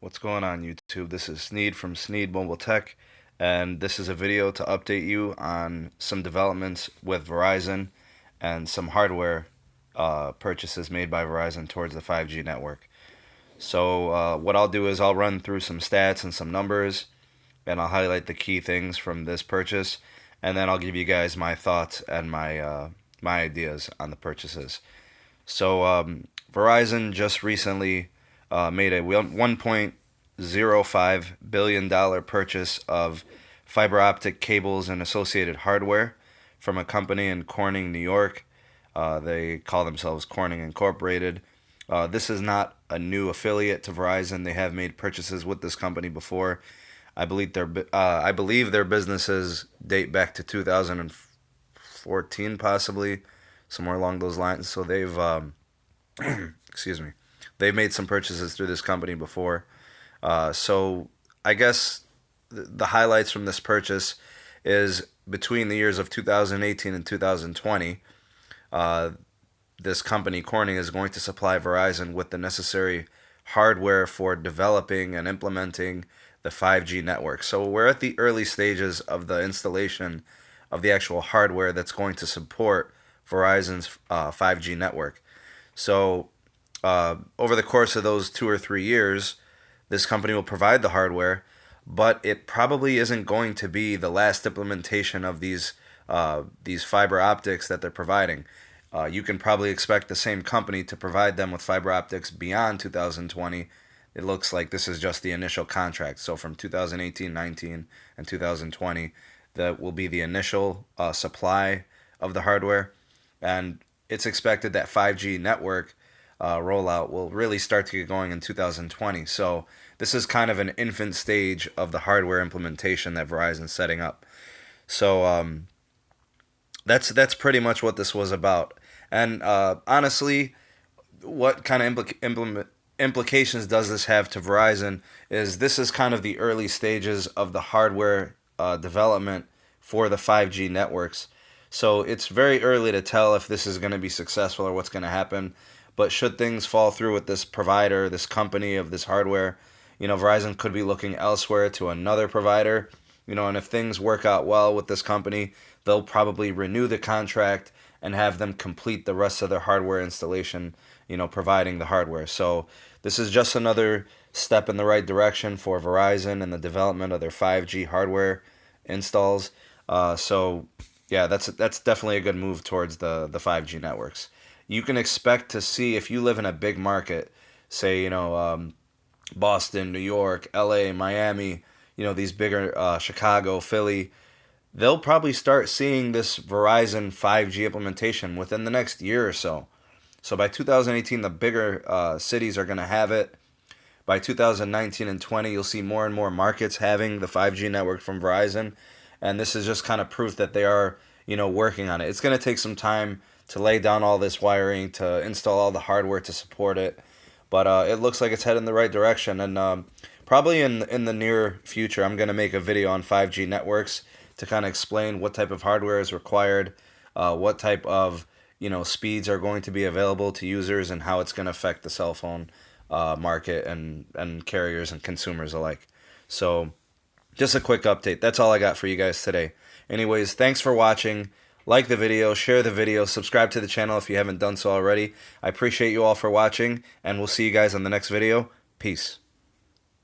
What's going on YouTube? This is Sneed from Sneed Mobile Tech, and this is a video to update you on some developments with Verizon and some hardware purchases made by Verizon towards the 5G network. So what I'll do is I'll run through some stats and some numbers, and I'll highlight the key things from this purchase, and then I'll give you guys my thoughts and my ideas on the purchases. So Verizon just recently made a $1.05 billion purchase of fiber optic cables and associated hardware from a company in Corning, New York. They call themselves Corning Incorporated. This is not a new affiliate to Verizon. They have made purchases with this company before. I believe their businesses date back to 2014, possibly somewhere along those lines. So they've excuse me, they've made some purchases through this company before. So I guess the highlights from this purchase is between the years of 2018 and 2020, uh, this company Corning is going to supply Verizon with the necessary hardware for developing and implementing the 5G network. So we're at the early stages of the installation of the actual hardware that's going to support Verizon's 5G network. So over the course of those 2 or 3 years, this company will provide the hardware, but it probably isn't going to be the last implementation of these fiber optics that they're providing. You can probably expect the same company to provide them with fiber optics beyond 2020. It looks like this is just the initial contract. So from 2018, 19, and 2020, that will be the initial supply of the hardware. And it's expected that 5G network rollout will really start to get going in 2020. So this is kind of an infant stage of the hardware implementation that Verizon's setting up. So that's pretty much what this was about. And honestly, what kind of implications does this have to Verizon is this is kind of the early stages of the hardware development for the 5G networks. So it's very early to tell if this is going to be successful or what's going to happen. But should things fall through with this provider, this company of this hardware, Verizon could be looking elsewhere to another provider. And if things work out well with this company, they'll probably renew the contract and have them complete the rest of their hardware installation, providing the hardware. So this is just another step in the right direction for Verizon and the development of their 5G hardware installs. So yeah, that's definitely a good move towards the 5G networks. You can expect to see, if you live in a big market, say, Boston, New York, LA, Miami, these bigger, Chicago, Philly, they'll probably start seeing this Verizon 5G implementation within the next year or so. So by 2018, the bigger cities are going to have it. By 2019 and 20, you'll see more and more markets having the 5G network from Verizon. And this is just kind of proof that they are, working on it. It's going to take some time to lay down all this wiring, to install all the hardware to support it. But it looks like it's heading in the right direction. And probably in the near future, I'm going to make a video on 5G networks to kind of explain what type of hardware is required, what type of speeds are going to be available to users, and how it's going to affect the cell phone market and carriers and consumers alike. So just a quick update. That's all I got for you guys today. Anyways, thanks for watching. Like the video, share the video, subscribe to the channel if you haven't done so already. I appreciate you all for watching, and we'll see you guys on the next video. Peace.